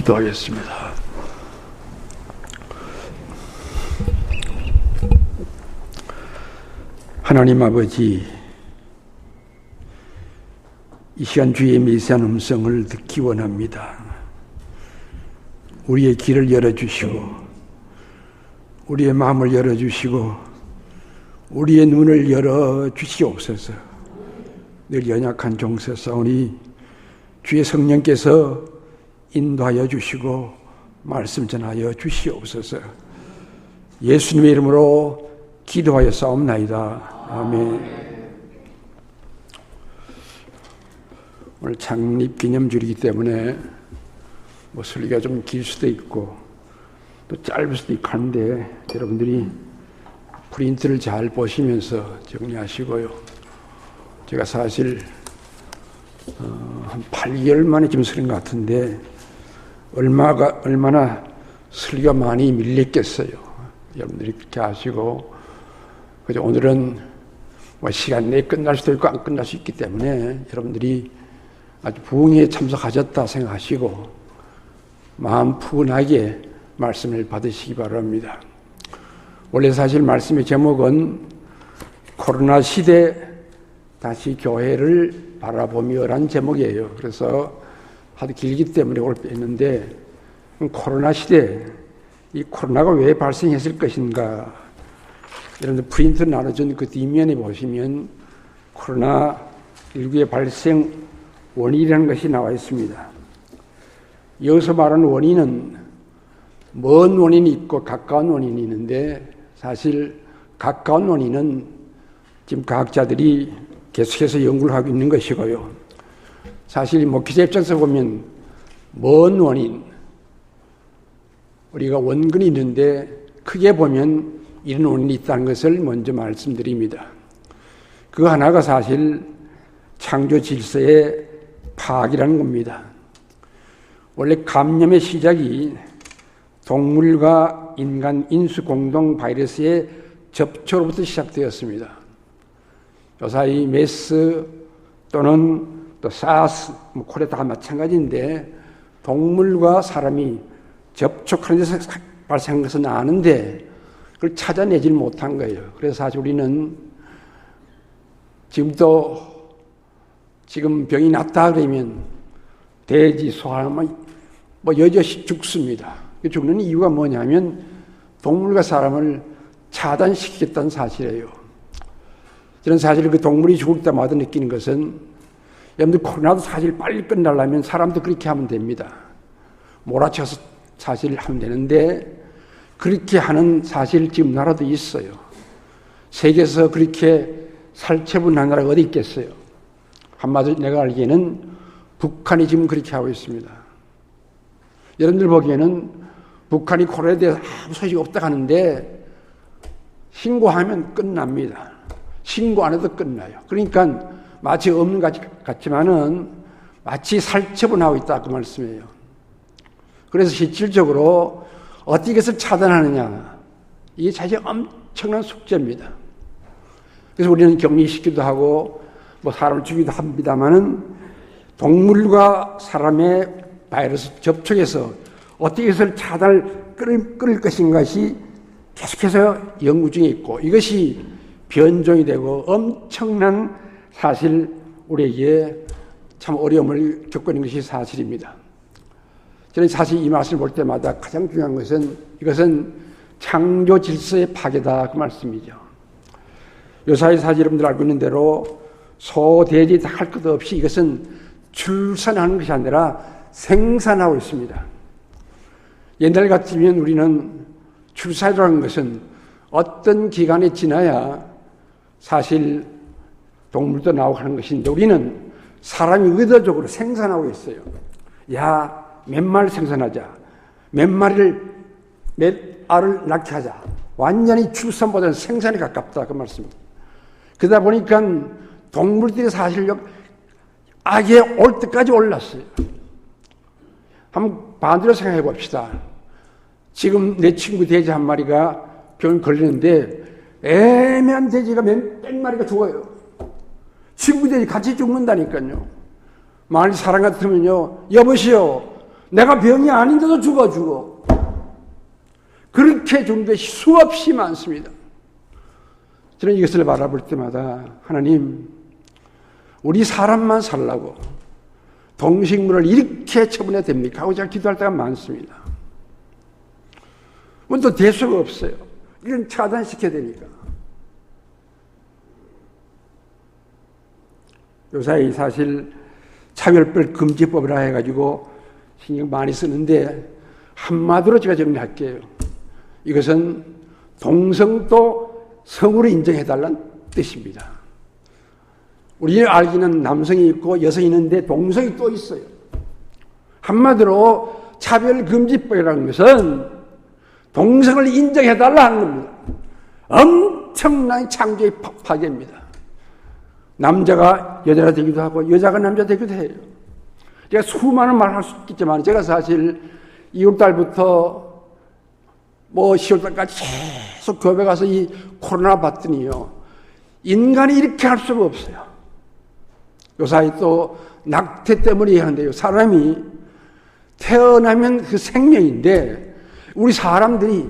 기도하겠습니다. 하나님 아버지, 이 시간 주의 미세한 음성을 듣기 원합니다. 우리의 길을 열어주시고 우리의 마음을 열어주시고 우리의 눈을 열어주시옵소서. 늘 연약한 종새사오니 주의 성령께서 인도하여 주시고 말씀 전하여 주시옵소서. 예수님의 이름으로 기도하여 싸움나이다. 아멘. 오늘 창립기념주일이기 때문에 설교가 좀 길 수도 있고 또 짧을 수도 있고 한데 여러분들이 프린트를 잘 보시면서 정리하시고요. 제가 사실 한 8개월 만에 지금 설인 것 같은데 얼마나 설교가 많이 밀렸겠어요. 여러분들이 그렇게 아시고, 그래서 오늘은 시간 내에 끝날 수도 있고 안 끝날 수 있기 때문에 여러분들이 아주 부흥회에 참석하셨다 생각하시고 마음 푸근하게 말씀을 받으시기 바랍니다. 원래 사실 말씀의 제목은 코로나 시대 다시 교회를 바라보며라는 제목이에요. 그래서 하도 길기 때문에 오늘 뺐는데, 코로나 시대, 이 코로나가 왜 발생했을 것인가? 여러분들 프린트 나눠준 그 뒷면에 보시면 코로나19의 발생 원인이라는 것이 나와 있습니다. 여기서 말하는 원인은 먼 원인이 있고 가까운 원인이 있는데, 사실 가까운 원인은 지금 과학자들이 계속해서 연구를 하고 있는 것이고요. 사실 목회자 입장에서 보면 먼 원인, 우리가 원근이 있는데 크게 보면 이런 원인이 있다는 것을 먼저 말씀드립니다. 그 하나가 사실 창조 질서의 파악이라는 겁니다. 원래 감염의 시작이 동물과 인간 인수 공동 바이러스의 접촉으로부터 시작되었습니다. 요사이 메스 또는 또 사스, 코레 다 마찬가지인데 동물과 사람이 접촉하는 데서 발생한 것은 아는데 그걸 찾아내질 못한 거예요. 그래서 사실 우리는 지금 병이 났다 그러면 돼지, 소하면 여럿이 죽습니다. 죽는 이유가 뭐냐면 동물과 사람을 차단시키겠다는 사실이에요. 저는 사실 그 동물이 죽을 때마다 느끼는 것은, 여러분들 코로나도 사실 빨리 끝나려면 사람도 그렇게 하면 됩니다. 몰아쳐서 사실 하면 되는데 그렇게 하는 사실 지금 나라도 있어요. 세계에서 그렇게 살처분한 나라가 어디 있겠어요? 한마디로 내가 알기에는 북한이 지금 그렇게 하고 있습니다. 여러분들 보기에는 북한이 코로나에 대해서 아무 소식 없다 하는데 신고하면 끝납니다. 신고 안 해도 끝나요. 그러니까 마치 없는 것 같지만은 마치 살처분하고 있다 그 말씀이에요. 그래서 실질적으로 어떻게 해서 차단하느냐, 이게 사실 엄청난 숙제입니다. 그래서 우리는 격리시키기도 하고 사람을 죽이기도 합니다만은 동물과 사람의 바이러스 접촉에서 어떻게 해서 차단을 끊을 것인가 것이 계속해서 연구 중에 있고, 이것이 변종이 되고 엄청난 사실 우리에게 참 어려움을 겪고 있는 것이 사실입니다. 저는 사실 이 말씀을 볼 때마다 가장 중요한 것은 이것은 창조 질서의 파괴다 그 말씀이죠. 요사이 사실 여러분들 알고 있는 대로 소, 돼지 다 할 것 없이 이것은 출산하는 것이 아니라 생산하고 있습니다. 옛날 같으면 우리는 출산이라는 것은 어떤 기간이 지나야 사실 동물도 나오고 하는 것인데, 우리는 사람이 의도적으로 생산하고 있어요. 야, 몇 마리 생산하자. 몇 알을 낳게 하자. 완전히 출산보다는 생산에 가깝다 그 말씀입니다. 그러다 보니까 동물들이 사실 악에 올 때까지 올랐어요. 한번 반대로 생각해 봅시다. 지금 내 친구 돼지 한 마리가 병 걸리는데 애매한 돼지가 몇 마리가 죽어요. 친구 돼지 같이 죽는다니까요. 만일 사람 같으면요, 여보시오, 내가 병이 아닌데도 죽어주고 그렇게 준 것이 수없이 많습니다. 저는 이것을 바라볼 때마다 하나님, 우리 사람만 살라고 동식물을 이렇게 처분해야 됩니까? 하고 제가 기도할 때가 많습니다. 또 대수가 없어요. 이건 차단시켜야 되니까. 요사이 사실 차별법 금지법이라 해가지고 신경 많이 쓰는데 한마디로 제가 정리할게요. 이것은 동성도 성으로 인정해달라는 뜻입니다. 우리 알기는 남성이 있고 여성이 있는데 동성이 또 있어요. 한마디로 차별금지법이라는 것은 동성을 인정해달라 하는 겁니다. 엄청난 창조의 파괴입니다. 남자가 여자가 되기도 하고 여자가 남자 되기도 해요. 제가 수많은 말을 할 수 있겠지만 제가 사실 2월달부터 10월달까지 계속 교회 가서 이 코로나 봤더니요, 인간이 이렇게 할 수가 없어요. 요사이 또 낙태 때문에 얘기하는데요, 사람이 태어나면 그 생명인데 우리 사람들이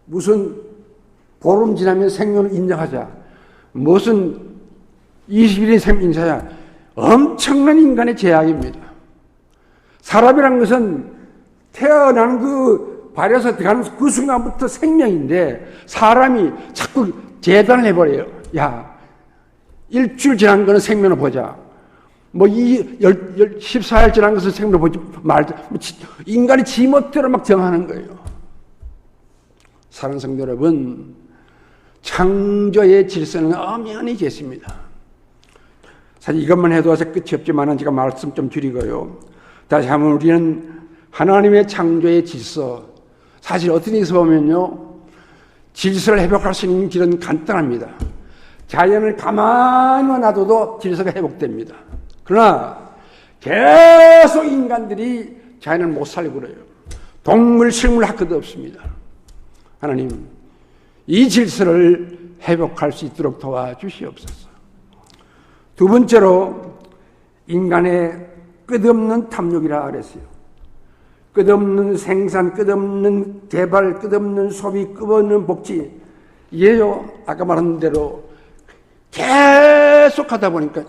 무슨 보름 지나면 생명을 인정하자, 무슨 20일의 생명 인사야, 엄청난 인간의 제약입니다. 사람이란 것은 태어나는 그 발에서 들어가는 그 순간부터 생명인데 사람이 자꾸 재단을 해버려요. 일주일 지난 거는 생명을 보자. 14일 지난 것은 생명을 보지 말자. 인간이 지멋대로 막 정하는 거예요. 사랑하는 성도 여러분, 창조의 질서는 엄연히 계십니다. 사실 이것만 해도 끝이 없지만 제가 말씀 좀 줄이고요. 다시 한번 우리는 하나님의 창조의 질서, 사실 어떤 의미에서 보면요, 질서를 회복할 수 있는 길은 간단합니다. 자연을 가만히만 놔둬도 질서가 회복됩니다. 그러나 계속 인간들이 자연을 못 살리고 그래요. 동물, 식물 할 것도 없습니다. 하나님, 이 질서를 회복할 수 있도록 도와주시옵소서. 두 번째로 인간의 끝없는 탐욕이라 그랬어요. 끝없는 생산, 끝없는 개발, 끝없는 소비, 끝없는 복지. 이게요, 아까 말한 대로 계속 하다 보니까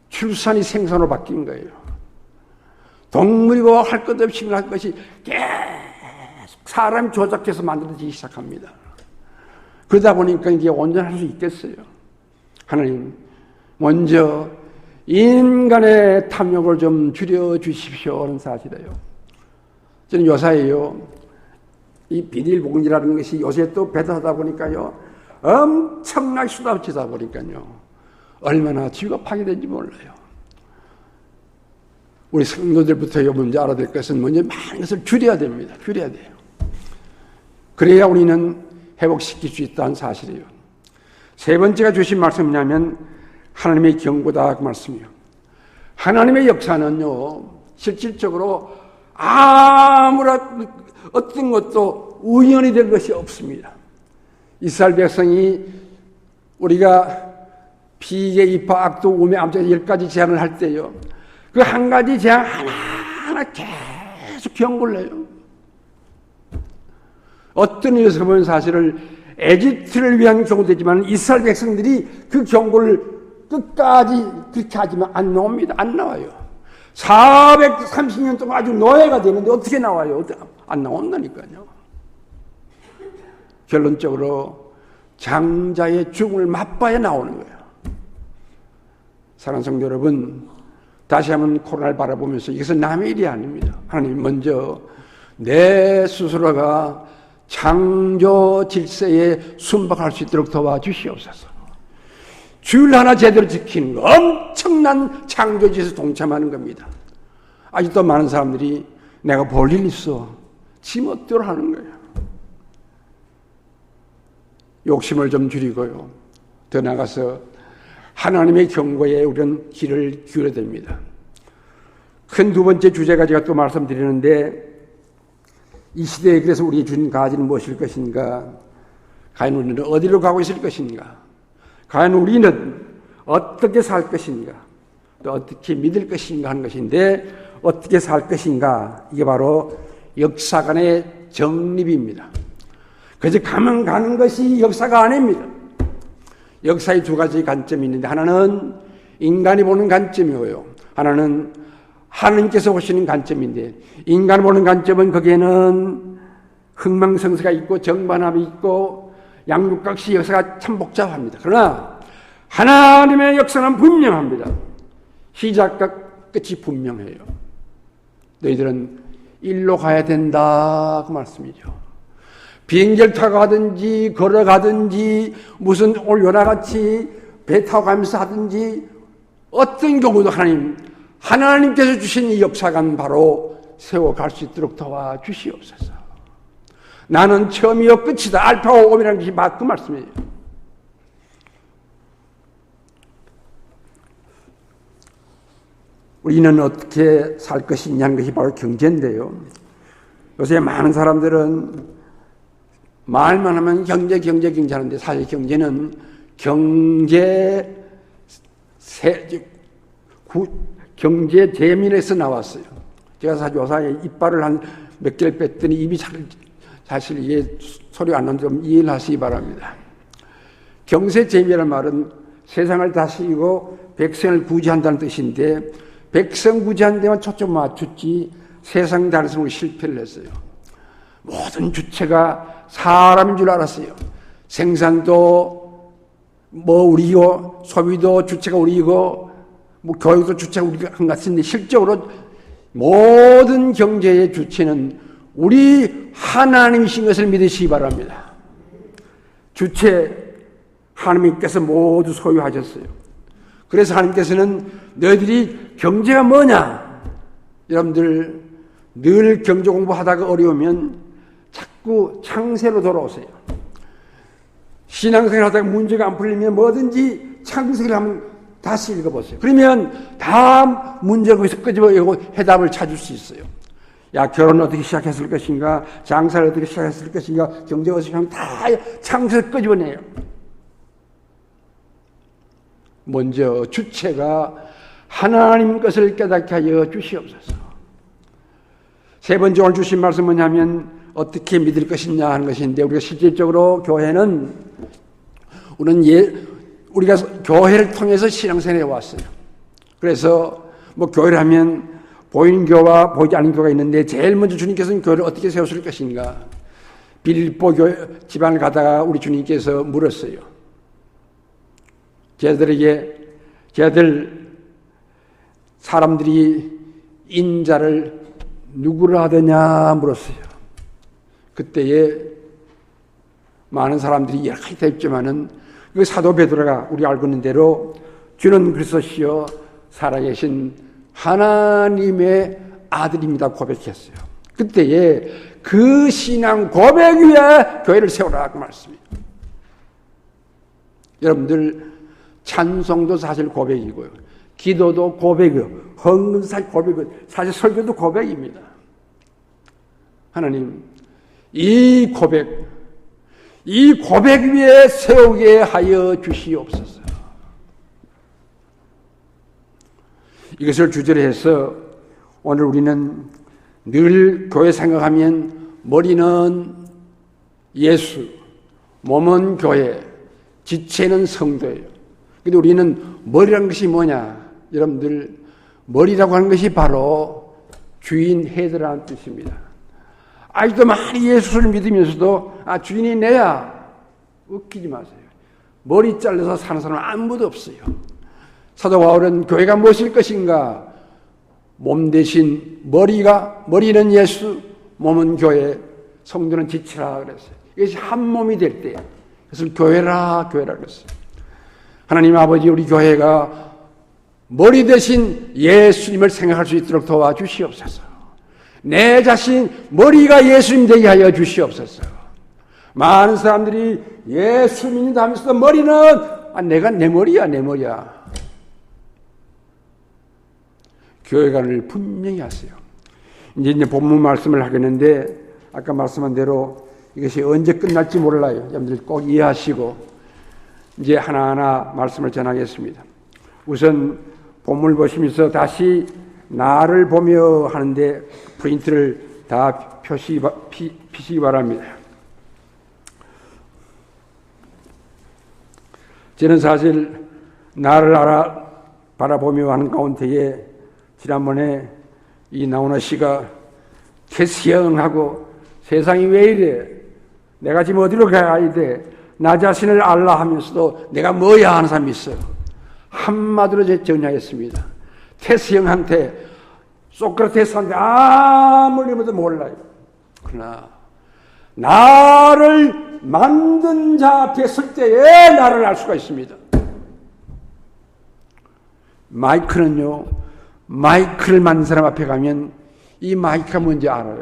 출산이 생산으로 바뀐 거예요. 동물이고 할 것 없이 할 것이 계속 사람이 조작해서 만들어지기 시작합니다. 그러다 보니까 이제 온전할 수 있겠어요. 하나님, 먼저 인간의 탐욕을 좀 줄여주십시오 하는 사실이에요. 저는 요사이요, 이 비닐봉지라는 것이 요새 또 배달하다 보니까요, 엄청나게 쏟아지다 보니까요, 얼마나 지갑하게 된지 몰라요. 우리 성도들부터 먼저 알아야 될 것은 먼저 많은 것을 줄여야 됩니다. 줄여야 돼요. 그래야 우리는 회복시킬 수 있다는 사실이에요. 세 번째가 주신 말씀이냐면 하나님의 경고다 그 말씀이에요. 하나님의 역사는요, 실질적으로 아무런 어떤 것도 우연이 된 것이 없습니다. 이스라엘 백성이 우리가 비계, 이파, 악도, 우매, 암자 10가지 재앙을 할 때요, 그 한 가지 재앙 하나하나 계속 경고를 해요. 어떤 의미에서 보면 사실을 에집트를 위한 경고되지만 이스라엘 백성들이 그 경고를 끝까지 그렇게 하지만 안 나옵니다. 안 나와요. 430년 동안 아주 노예가 되는데 어떻게 나와요? 안 나온다니까요. 결론적으로 장자의 죽음을 맛봐야 나오는 거예요. 사랑하는 성도 여러분, 다시 한번 코로나를 바라보면서 이것은 남의 일이 아닙니다. 하나님, 먼저 내 스스로가 창조 질서에 순박할 수 있도록 도와주시옵소서. 주일 하나 제대로 지키는 거, 엄청난 창조 질서에 동참하는 겁니다. 아직도 많은 사람들이 내가 볼 일 있어, 지멋대로 하는 거예요. 욕심을 좀 줄이고요, 더 나가서 하나님의 경고에 우리는 귀를 기울여야 됩니다. 큰 두 번째 주제가 제가 또 말씀드리는데, 이 시대에 그래서 우리의 주님 가지는 무엇일 것인가? 과연 우리는 어디로 가고 있을 것인가? 과연 우리는 어떻게 살 것인가? 또 어떻게 믿을 것인가 하는 것인데 어떻게 살 것인가 이게 바로 역사관의 정립입니다. 그저 가면 가는 것이 역사가 아닙니다. 역사의 두 가지 관점이 있는데 하나는 인간이 보는 관점이고요. 하나는 하나님께서 보시는 관점인데 인간이 보는 관점은 거기에는 흥망성쇠가 있고 정반합이 있고 양육각시 역사가 참 복잡합니다. 그러나 하나님의 역사는 분명합니다. 시작과 끝이 분명해요. 너희들은 일로 가야 된다 그 말씀이죠. 비행기를 타고 가든지 걸어가든지 무슨 오늘 요나같이 배 타고 가면서 하든지 어떤 경우도 하나님께서 주신 이 역사관 바로 세워갈 수 있도록 도와주시옵소서. 나는 처음이요 끝이다. 알파와 오메가라는 것이 그 말씀이에요. 우리는 어떻게 살 것이냐는 것이 바로 경제인데요. 요새 많은 사람들은 말만 하면 경제 하는데 사실 경제는 경제 재민에서 나왔어요. 제가 사실 요사에 이빨을 한 몇 개를 뺐더니 입이 사실 이게 소리가 안 나는데 좀 이해를 하시기 바랍니다. 경세 재민이라는 말은 세상을 다스리고 백성을 구제한다는 뜻인데 백성 구제하는 데만 초점 맞췄지 세상 다스리는 실패를 했어요. 모든 주체가 사람인 줄 알았어요. 생산도 우리고 소비도 주체가 우리고 교육도 주체가 우리가 한 것 같은데 실적으로 모든 경제의 주체는 우리 하나님이신 것을 믿으시기 바랍니다. 주체 하나님께서 모두 소유하셨어요. 그래서 하나님께서는 너희들이 경제가 뭐냐? 여러분들 늘 경제 공부하다가 어려우면 자꾸 창세로 돌아오세요. 신앙생활 하다가 문제가 안 풀리면 뭐든지 창세를 한번 다시 읽어보세요. 그러면 다 문제가 거기서 끄집어내고 해답을 찾을 수 있어요. 야, 결혼을 어떻게 시작했을 것인가? 장사를 어떻게 시작했을 것인가? 경제가 어떻게 하면 다 창세를 끄집어내요. 먼저 주체가 하나님 것을 깨닫게 하여 주시옵소서. 세 번째 오늘 주신 말씀은 뭐냐면 어떻게 믿을 것이냐 하는 것인데 우리가 실질적으로 교회는 우리가 교회를 통해서 신앙생활에 왔어요. 그래서 교회를 하면 보이는 교회와 보이지 않는 교회가 있는데 제일 먼저 주님께서는 교회를 어떻게 세우실 것인가? 빌립보 교회 지방을 가다가 우리 주님께서 물었어요. 쟤들 사람들이 인자를 누구를 하더냐 물었어요. 그때에 많은 사람들이 여러 가지 됐지만은 그 사도 베드로가 우리 알고 있는 대로 주는 그리스도시요 살아계신 하나님의 아들입니다 고백했어요. 그때에 그 신앙 고백 위에 교회를 세우라 그 말씀이에요. 여러분들 찬송도 사실 고백이고요. 기도도 고백이고 헌금사 고백이고 사실 설교도 고백입니다. 하나님 이 고백 위에 세우게 하여 주시옵소서. 이것을 주제로 해서 오늘 우리는 늘 교회 생각하면 머리는 예수, 몸은 교회, 지체는 성도예요. 근데 우리는 머리라는 것이 뭐냐? 여러분들 머리라고 하는 것이 바로 주인 헤드라는 뜻입니다. 아직도 많이 예수를 믿으면서도 주인이 내야 웃기지 마세요. 머리 잘라서 사는 사람은 아무도 없어요. 사도 바울은 교회가 무엇일 것인가? 몸 대신 머리는 예수, 몸은 교회, 성도는 지체라 그랬어요. 이것이 한 몸이 될 때, 그래서 교회라 그랬어요. 하나님 아버지, 우리 교회가 머리 대신 예수님을 생각할 수 있도록 도와주시옵소서. 내 자신 머리가 예수님 되게 하여 주시옵소서. 많은 사람들이 예수님이다 하면서 머리는 내가 내 머리야. 교회관을 분명히 하세요. 이제 본문 말씀을 하겠는데 아까 말씀한 대로 이것이 언제 끝날지 몰라요. 여러분들 꼭 이해하시고 이제 하나하나 말씀을 전하겠습니다. 우선 본문을 보시면서 다시 나를 보며 하는데 프린트를 다 피시기 바랍니다. 저는 사실 나를 바라보며 하는 가운데에 지난번에 이 나훈아 씨가 캐시형하고 세상이 왜 이래? 내가 지금 어디로 가야 돼? 나 자신을 알라 하면서도 내가 뭐야 하는 사람이 있어요. 한마디로 정리하겠습니다. 테스형한테 소크라테스한테 아무리 해도 몰라요. 그러나 나를 만든 자 앞에 설 때에 나를 알 수가 있습니다. 마이크는요, 마이크를 만든 사람 앞에 가면 이 마이크가 뭔지 알아요.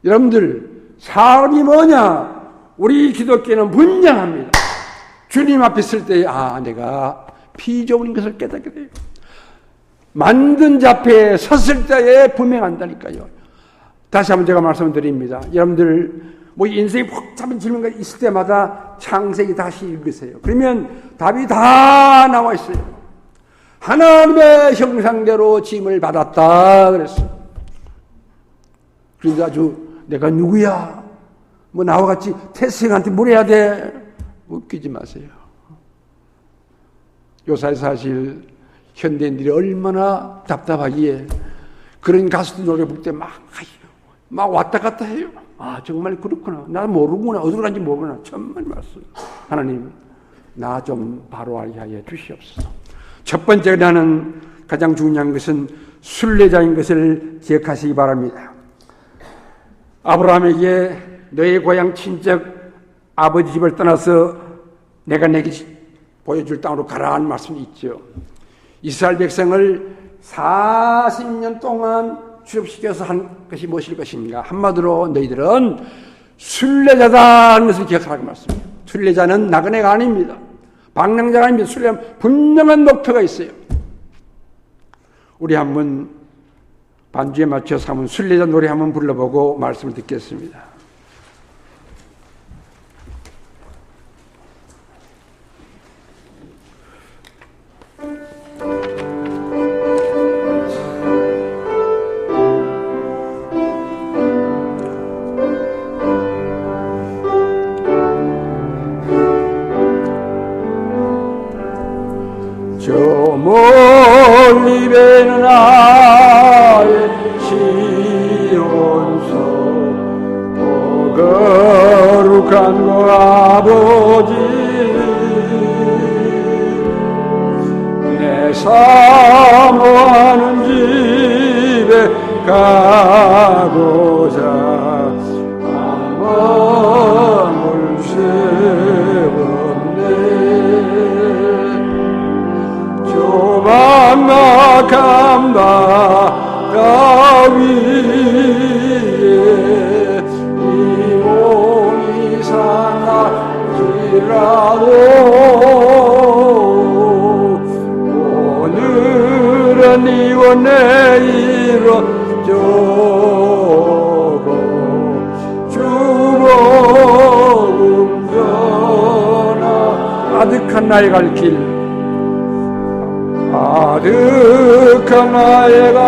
여러분들, 사람이 뭐냐? 우리 기독교는 분명합니다. 주님 앞에 있을 때, 내가 피조물인 것을 깨닫게 돼요. 만든 자 앞에 섰을 때에 분명한다니까요. 다시 한번 제가 말씀드립니다. 여러분들, 인생이 복잡한 질문가 있을 때마다 창세기 다시 읽으세요. 그러면 답이 다 나와 있어요. 하나님의 형상대로 지음을 받았다 그랬어요. 그러니까 내가 누구야? 나와 같이 태생한테 물어야 돼? 웃기지 마세요. 요새 사실 현대인들이 얼마나 답답하기에 그런 가수들 노래 부를 때 막 왔다 갔다 해요. 정말 그렇구나. 나 모르구나. 어디로 간지 모르구나. 천만 말씀. 하나님, 나 좀 바로 알게 하여 주시옵소서. 첫 번째 나는 가장 중요한 것은 순례자인 것을 기억하시기 바랍니다. 아브라함에게 너의 고향 친척 아버지 집을 떠나서 내가 내게 보여줄 땅으로 가라는 말씀이 있죠. 이스라엘 백성을 40년 동안 출애굽시켜서 한 것이 무엇일 것인가? 한마디로 너희들은 순례자다는 것을 기억하라고 말씀입니다. 순례자는 나그네가 아닙니다. 방랑자가 아닙니다. 순례자는 분명한 목표가 있어요. 우리 한번 반주에 맞춰서 한번 순례자 노래 한번 불러보고 말씀을 듣겠습니다. 저 멀리 배는 나의 시온서 거룩한 거 아버지 내 사모하는 집에 가고자 마음을 세웠네. 조만막한 바다 위에 이 몸이 상할지라도 오늘은 이와 내일은 저고 주복음 전하 아득한 나의 갈 길, 아득한 나의 갈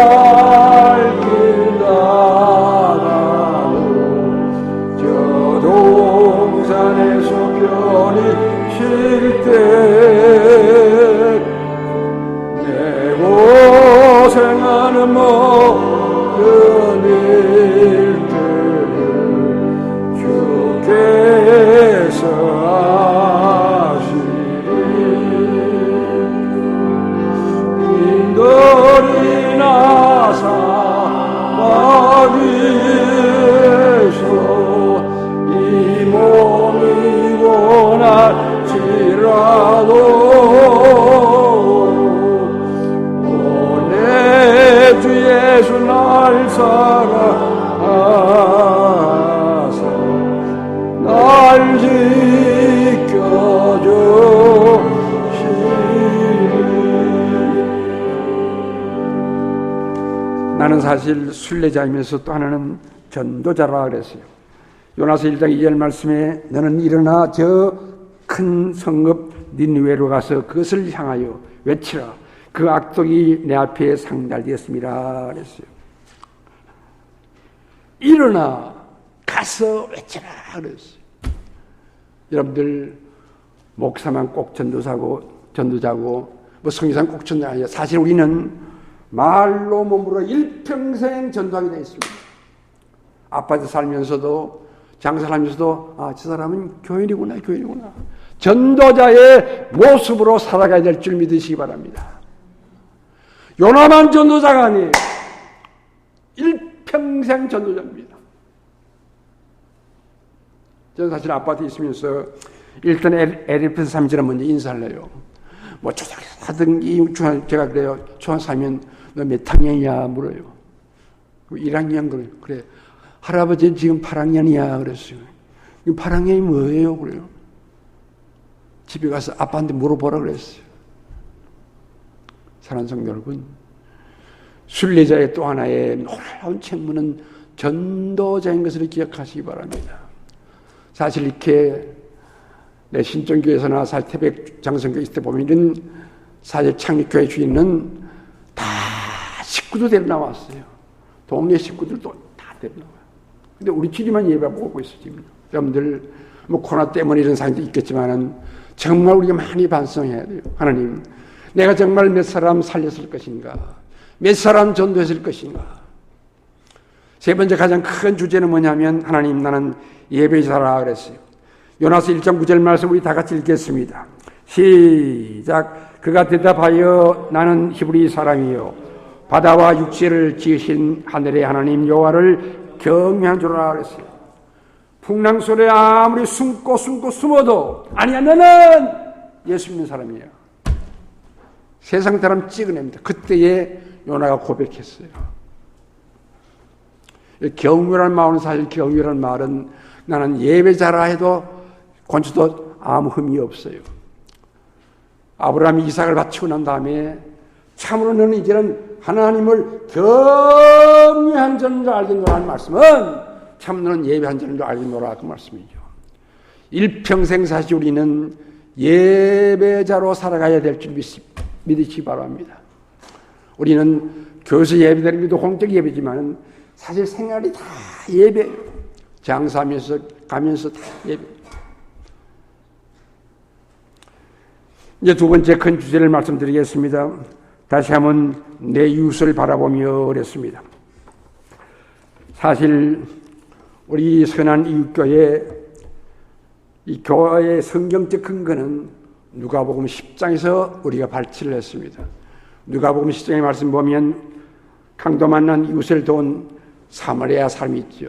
길 나가고 저 동산에서 편히 쉴 때 내 고생하는 모든 일들을 주께서 인돌이 나사 마귀에서 이 몸이 원할지라도 내 주 예수 날 사랑하사 날 지켜줘 나는 사실 순례자이면서 또 하나는 전도자라 그랬어요. 요나서 1장 2절 말씀에 너는 일어나 저 큰 성읍 니느웨로 가서 그것을 향하여 외치라. 그 악독이 내 앞에 상달되었습니다. 그랬어요. 일어나 가서 외치라 그랬어요. 여러분들 목사만 꼭 전도자고 뭐 성교사는 꼭 전도자 아니에요. 사실 우리는 말로 몸으로 일평생 전도하게 되어 있습니다. 아파트 살면서도 장사하면서도 저 사람은 교인이구나. 전도자의 모습으로 살아가야 될 줄 믿으시기 바랍니다. 요나만 전도자가 아니에요. 일평생 전도자입니다. 저는 사실 아파트에 있으면서 일단 에리프스 사람들은 먼저 인사를 해요. 뭐 초등학생 제가 그래요. 초등학생 사면 너 몇 학년이야 물어요. 1학년 그래. 할아버지 지금 8학년이야 그랬어요. 8학년이 뭐예요? 그래요. 집에 가서 아빠한테 물어보라 그랬어요. 사랑하는 성도 여러분, 순례자의 또 하나의 놀라운 책무는 전도자인 것을 기억하시기 바랍니다. 사실 이렇게 내 신정교회에서나 사실 태백 장성교회 있을 때 보면은 사실 창립교회 주인은 다 식구도 데려 나왔어요. 동네 식구들도 다 데려 나와요. 근데 우리 주님만 예배 보고 있어요, 지금. 여러분들, 뭐 코로나 때문에 이런 상황도 있겠지만은 정말 우리가 많이 반성해야 돼요. 하나님, 내가 정말 몇 사람 살렸을 것인가? 몇 사람 전도했을 것인가? 세 번째 가장 큰 주제는 뭐냐면, 하나님, 나는 예배자라 그랬어요. 요나서 1장 9절 말씀 우리 다 같이 읽겠습니다. 시작. 그가 대답하여 나는 히브리 사람이요 바다와 육지를 지으신 하늘의 하나님 여호와를 경외한 줄 알아 그랬어요. 풍랑소리에 아무리 숨어도 아니야 나는 예수 믿는 사람이에요. 세상 사람 찍어냅니다. 그때에 요나가 고백했어요. 경외라는 말은 사실 경외라는 말은 나는 예배자라 해도 권수도 아무 흠이 없어요. 아브라함이 이삭을 바치고 난 다음에 참으로 너는 이제는 하나님을 경외한 자인 줄 알겠노라는 말씀은 참 너는 예배한 자인 줄 알겠노라 그 말씀이죠. 일평생 사실 우리는 예배자로 살아가야 될 줄 믿으시기 바랍니다. 우리는 교회에서 예배드리기도 공적 예배지만 사실 생활이 다 예배예요. 장사하면서 가면서 다 예배. 이제 두 번째 큰 주제를 말씀드리겠습니다. 다시 한번 내 이웃을 바라보며 그랬습니다. 사실 우리 선한 이웃교회 이 교회의 성경적 근거는 누가복음 10장에서 우리가 발치를 했습니다. 누가복음 10장의 말씀 보면 강도 만난 이웃을 도운 사마리아 사람이 있죠.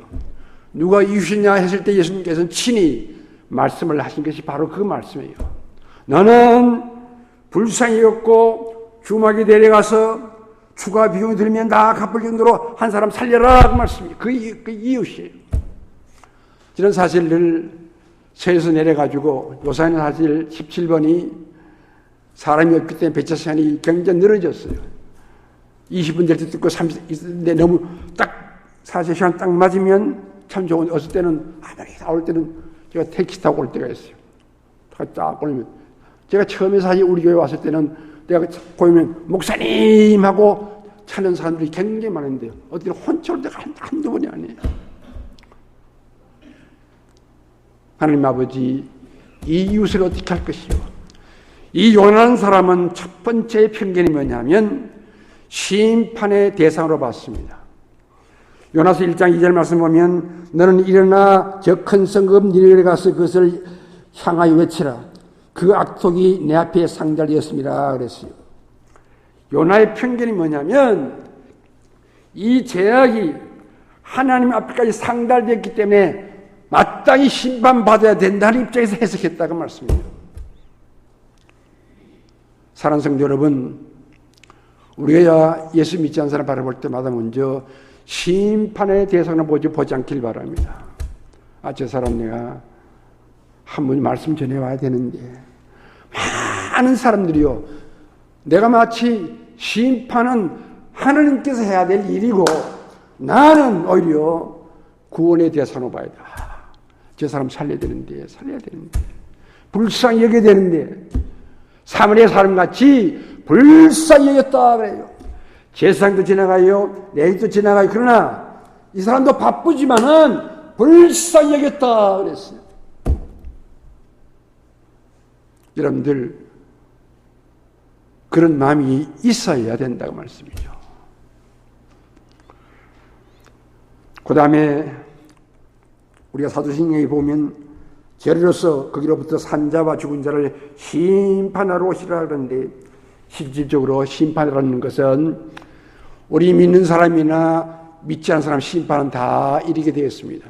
누가 이웃이냐 했을 때 예수님께서는 친히 말씀을 하신 것이 바로 그 말씀이에요. 너는 불쌍히였고 주막에 데려가서 추가 비용이 들면 다 갚을 정도로 한 사람 살려라 그 말씀이에요. 그 이웃이에요. 이런 사실을 서에서 내려가지고 요사는 사실 17번이 사람이 없기 때문에 배차 시간이 굉장히 늘어졌어요. 20분 될 때 듣고 30분 있는데 너무 딱 4시간 딱 맞으면 참 좋은, 어떨 때는 아무리 나올 때는 제가 택시 타고 올 때가 있어요. 딱 보면 제가 처음에 사실 우리 교회 왔을 때는 내가 보면 목사님하고 찾는 사람들이 굉장히 많은데요. 어떨 때는 혼자 올 때가 한두 번이 아니에요. 하나님 아버지, 이 이웃을 어떻게 할 것이요? 이 요나라는 사람은 첫 번째 편견이 뭐냐면 심판의 대상으로 봤습니다. 요나서 1장 2절 말씀 보면 너는 일어나 저 큰 성읍 니느웨에 가서 그것을 향하여 외치라. 그 악독이 내 앞에 상달되었습니다. 그랬어요. 요나의 편견이 뭐냐면 이 죄악이 하나님 앞까지 상달되었기 때문에 마땅히 심판받아야 된다는 입장에서 해석했다고 말씀이에요. 사랑하는 성도 여러분, 우리가 예수 믿지 않는 사람 바라볼 때마다 먼저 심판의 대상을 보지 않길 바랍니다. 저 사람 내가 한 번 말씀 전해와야 되는데 많은 사람들이요, 내가 마치 심판은 하나님께서 해야 될 일이고 나는 오히려 구원의 대상으로 봐야 돼. 저 사람 살려야 되는데 불쌍히 여겨야 되는데 사마리아 사람같이 불쌍히 여겼다 그래요. 제사장도 지나가요, 레위도 지나가요. 그러나 이 사람도 바쁘지만은 불쌍히 여겼다 그랬어요. 여러분들 그런 마음이 있어야 된다고 말씀이죠. 그 다음에 우리가 사도신경에 보면 죄로서 거기로부터 산자와 죽은 자를 심판하러 오시라 그러는데 실질적으로 심판이라는 것은 우리 믿는 사람이나 믿지 않는 사람 심판은 다 이르게 되었습니다.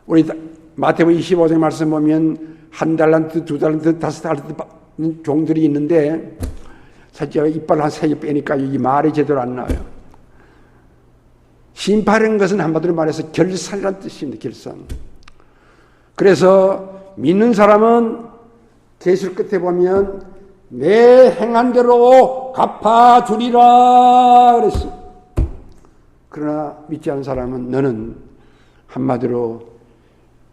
우리 마태복음 25장 말씀 보면 1달란트, 2달란트, 5달란트 받는 종들이 있는데 사실 제가 이빨 한 3개 빼니까 이 말이 제대로 안 나와요. 심판이라는 것은 한마디로 말해서 결산이라는 뜻입니다. 결산. 그래서 믿는 사람은 계시록 끝에 보면 내 행한 대로 갚아주리라 그랬어요. 그러나 믿지 않는 사람은 너는 한마디로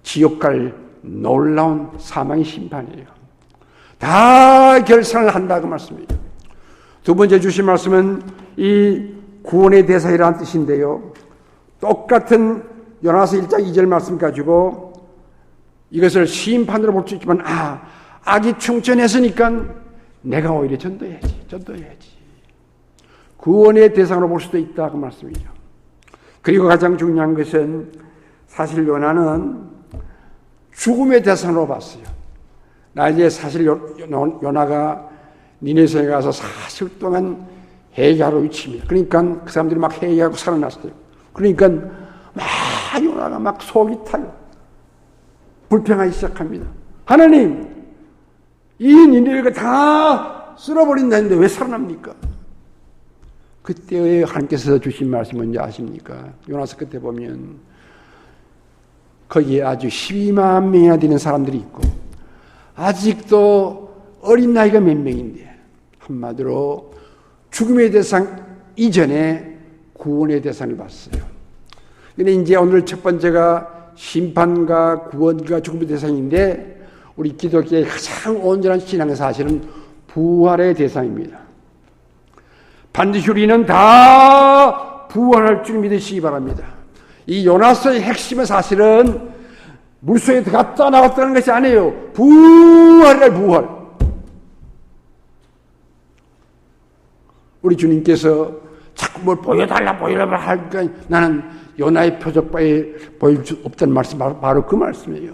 지옥 갈 놀라운 사망의 심판이에요. 다 결산을 한다고 말씀이에요. 두 번째 주신 말씀은 이 구원의 대상이라는 뜻인데요. 똑같은 요나서 1장 2절 말씀 가지고 이것을 심판으로 볼 수 있지만 악이 충천했으니까 내가 오히려 전도해야지. 구원의 대상으로 볼 수도 있다고 말씀이죠. 그리고 가장 중요한 것은 사실 요나는 죽음의 대상으로 봤어요. 나 이제 사실 요나가 니네성에 가서 40일 동안 회개하러 위칩니다. 그러니까 그 사람들이 막 회개하고 살아났어요. 그러니까 막 요나가 막 속이 타요. 불평하기 시작합니다. 하나님, 이 니네가 다 쓸어버린다는데 왜 살아납니까? 그때 하나님께서 주신 말씀이 뭔지 아십니까? 요나서 끝에 보면 거기에 아주 12만 명이나 되는 사람들이 있고 아직도 어린 나이가 몇 명인데 한마디로 죽음의 대상 이전에 구원의 대상을 봤어요. 근데 이제 오늘 첫 번째가 심판과 구원과 죽음의 대상인데 우리 기독교의 가장 온전한 신앙의 사실은 부활의 대상입니다. 반드시 우리는 다 부활할 줄 믿으시기 바랍니다. 이 요나서의 핵심은 사실은 물속에 들어갔다 나갔다는 것이 아니에요. 부활이라 부활. 우리 주님께서 자꾸 뭘 보여달라 하니까 나는 요나의 표적바에 보일 수 없다는 말씀 바로 그 말씀이에요.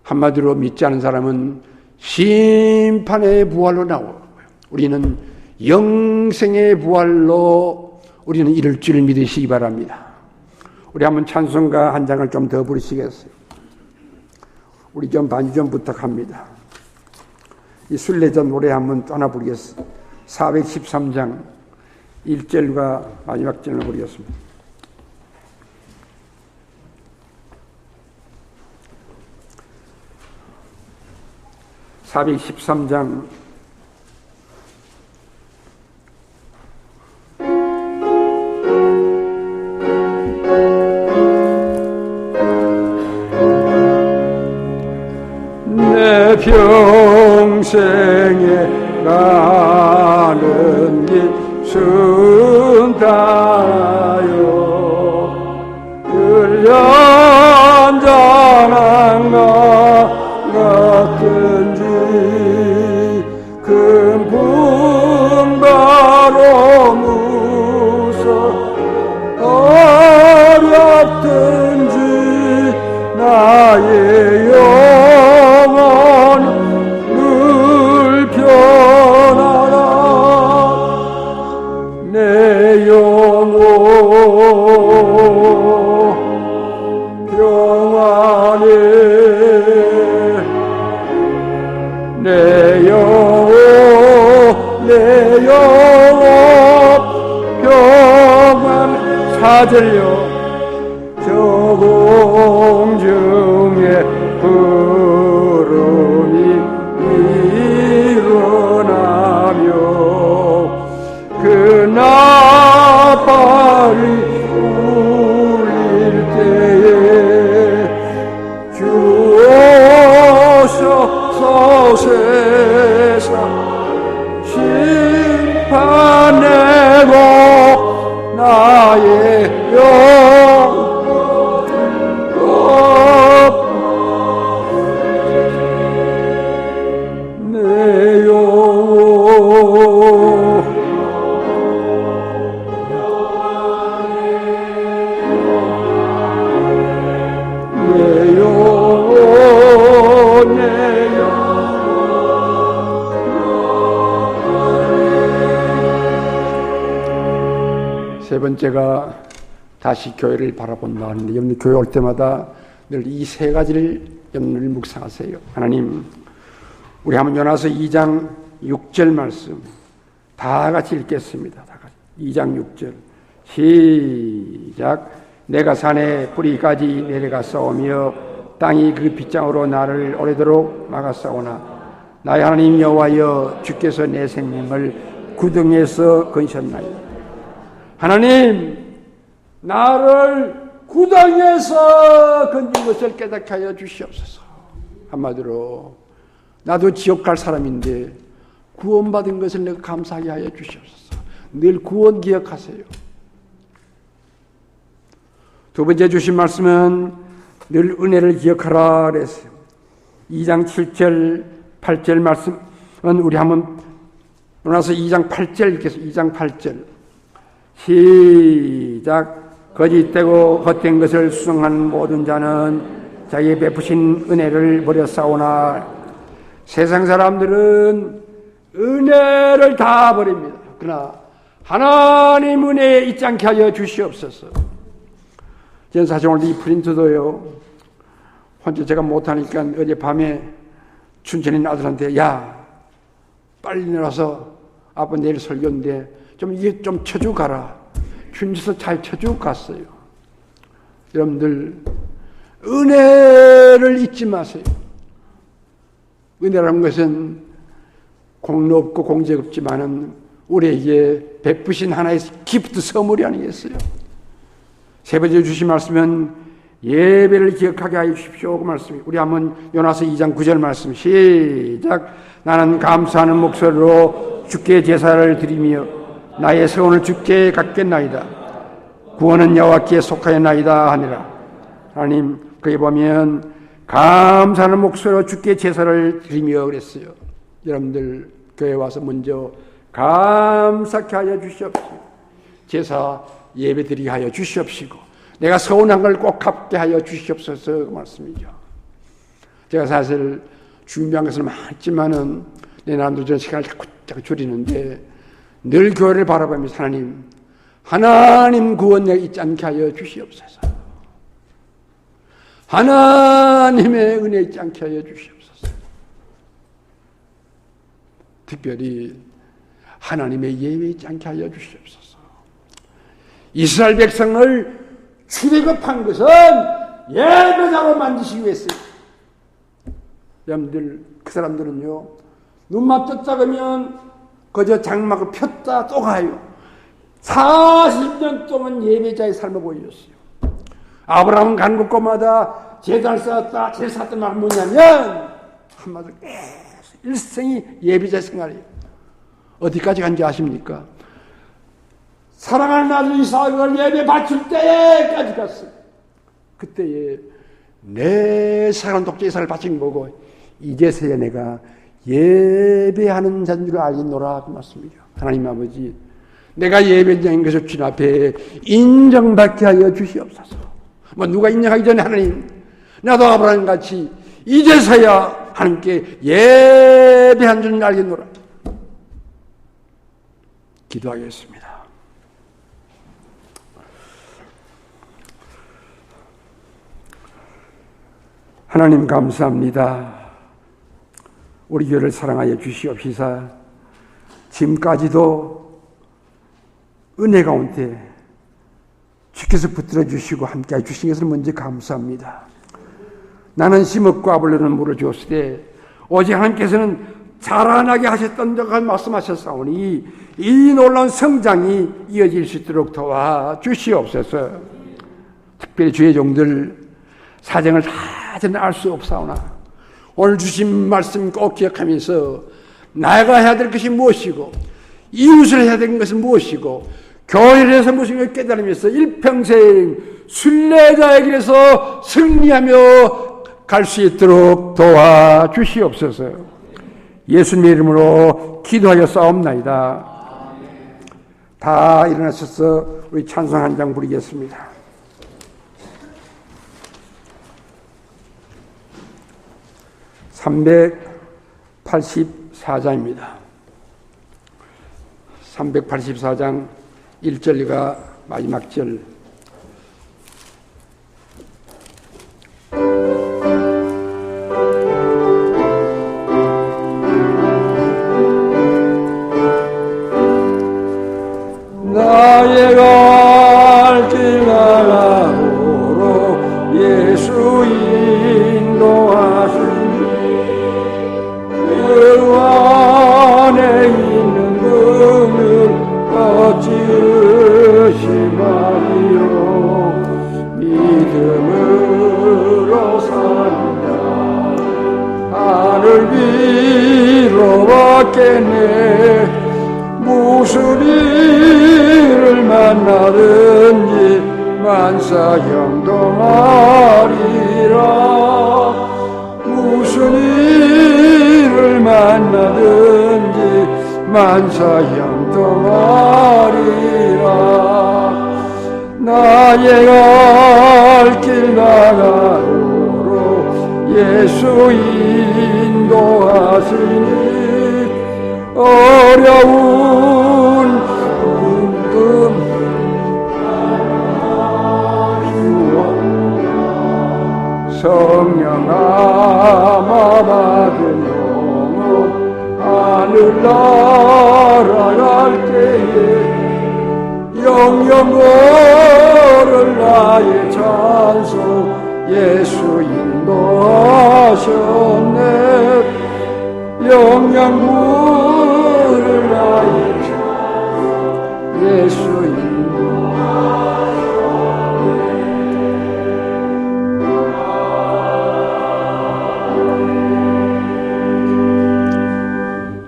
한마디로 믿지 않은 사람은 심판의 부활로 나오고요. 우리는 영생의 부활로 우리는 이를 줄 믿으시기 바랍니다. 우리 한번 찬송가 한 장을 좀 더 부르시겠어요? 우리 좀 반주 좀 부탁합니다. 이 순례전 노래 한번 또 하나 부르겠습니다. 413장 1절과 마지막 절을 부르겠습니다. (413장) 내 평생에 가는 길 순타요 늘 연장한 것 같은지 큰 분바로 무서 어렵든지 나의 영혼 늘 편하라 내 영혼 평안해 내 영혼 평안 사절요 저 공중에 구름이 일어나며 그 나팔이 울릴 때에 주 오셔서 세상 나의 영혼 내 영혼 내 영혼 내 영혼 세 번째가 다시 교회를 바라본다 하는데, 여러분 교회 올 때마다 늘 이 세 가지를 여러분들 묵상하세요. 하나님, 우리 한번 요나서 2장 6절 말씀 다 같이 읽겠습니다. 다 같이. 2장 6절 시작. 내가 산에 뿌리까지 내려가 싸우며 땅이 그 빗장으로 나를 오래도록 막았사오나 나의 하나님 여호와여, 주께서 내 생명을 구덩이에서 건셨나이다. 하나님, 나를 구덩이에서 건진 것을 깨닫게 하여 주시옵소서. 한마디로 나도 지옥 갈 사람인데 구원받은 것을 내가 감사하게 하여 주시옵소서. 늘 구원 기억하세요. 두 번째 주신 말씀은 늘 은혜를 기억하라 그랬어요. 2장 7절 8절 말씀은 우리 한번 나서 2장 8절 읽겠습니다. 2장 8절 시작. 거짓되고 헛된 것을 수성한 모든 자는 자기 베푸신 은혜를 버렸사오나 세상 사람들은 은혜를 다 버립니다. 그러나 하나님 은혜에 잊지 않게 하여 주시옵소서. 저는 사실 오늘 이 프린트도요, 혼자 제가 못하니까 어제 밤에 춘천인 아들한테, 야, 빨리 내려서 아빠 내일 설교인데 이게 좀 쳐주고 가라. 준비서 잘 쳐주고 갔어요. 여러분들, 은혜를 잊지 마세요. 은혜라는 것은 공로 없고 공적 없지만은 우리에게 베푸신 하나의 기프트 선물이 아니겠어요? 세 번째 주신 말씀은 예배를 기억하게 하여 주십시오. 그 말씀이 우리 한번 요나서 2장 9절 말씀 시작. 나는 감사하는 목소리로 주께 제사를 드리며 나의 서원을 주께 갚겠나이다. 구원은 여호와께 속하였나이다 하니라. 하나님, 거기 보면 감사하는 목소리로 주께 제사를 드리며 그랬어요. 여러분들 교회 와서 먼저 감사케 하여 주시옵시고 제사 예배 드리게 하여 주시옵시고 내가 서운한 걸 꼭 갚게 하여 주시옵소서. 그 말씀이죠. 제가 사실 준비한 것은 많지만은 내 나름대로 저는 시간을 자꾸 줄이는데 늘 교회를 바라보면서 하나님 구원 내가 잊지 않게 하여 주시옵소서. 하나님의 은혜 잊지 않게 하여 주시옵소서. 특별히 하나님의 예외 잊지 않게 하여 주시옵소서. 이스라엘 백성을 출애굽한 것은 예배자로 만드시기 위해서요. 여러분들, 그 사람들은요, 눈만 떴다 그러면 그저 장막을 폈다 또 가요. 40년 동안 예배자의 삶을 보여줬어요. 아브라함은 간 곳곳마다 제단을 쌓았다. 제사했던 말은 뭐냐면 한마디로 일생이 예배자 생활이에요. 어디까지 간지 아십니까? 사랑하는 아들 이삭을 예배 바칠 때까지 갔어요. 그때에 내 사랑하는 독자 이삭을 바친 거고 이제서야 내가 예배하는 자인 줄 알겠노라 그 말씀이죠. 하나님 아버지, 내가 예배자인 것을 주님 앞에 인정받게 하여 주시옵소서. 누가 인정하기 전에 하나님, 나도 아브라함 같이 이제서야 하나님께 예배한 줄 알겠노라. 기도하겠습니다. 하나님 감사합니다. 우리 교회를 사랑하여 주시옵시사. 지금까지도 은혜 가운데 주께서 붙들어 주시고 함께해 주신 것을 먼저 감사합니다. 나는 심었고 아볼로는 물을 주었으되 오직 하나님께서는 자라나게 하셨던 듯 말씀하셨사오니 이 놀라운 성장이 이어질 수 있도록 도와 주시옵소서. 특별히 주의 종들 사정을 다 저는 알 수 없사오나 오늘 주신 말씀 꼭 기억하면서 나가 해야 될 것이 무엇이고 이웃을 해야 될 것은 무엇이고 교회에서 무슨 걸 깨달으면서 일평생 순례자의 길에서 승리하며 갈 수 있도록 도와주시옵소서. 예수님의 이름으로 기도하여 싸움나이다. 다 일어나셔서 우리 찬송 한 장 부르겠습니다. 384장입니다. 384장 1절과 마지막 절. 나의 갈 길 나가도록 예수 인도하시니 그 안에 있는 긍휼 어찌 의심하리요. 믿음으로 산다. 하늘 위로 받겠네. 무슨 일을 만나든지 만사 형통하리라. 무슨 일을 만나든지 만사 형통하리라. 나의 갈 길 나가도록 예수 인도하시니 어려운 궁금 성령 아마 받은 영혼 하늘 날아갈 때에 영영 걸을 나의 찬송 예수 인도하셨네. 영영 부를 나의 예수 인도하셨네.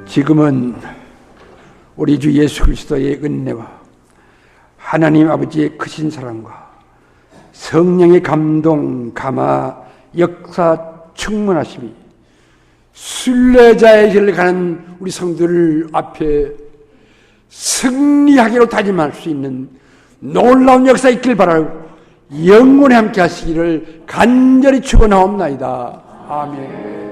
지금은 우리 주 예수 그리스도의 은혜와 하나님 아버지의 크신 사랑과 성령의 감동, 감화, 역사 충만하심이 순례자의 길을 가는 우리 성도들 앞에 승리하기로 다짐할 수 있는 놀라운 역사 있길 바라고 영원히 함께 하시기를 간절히 축원하옵나이다. 아멘.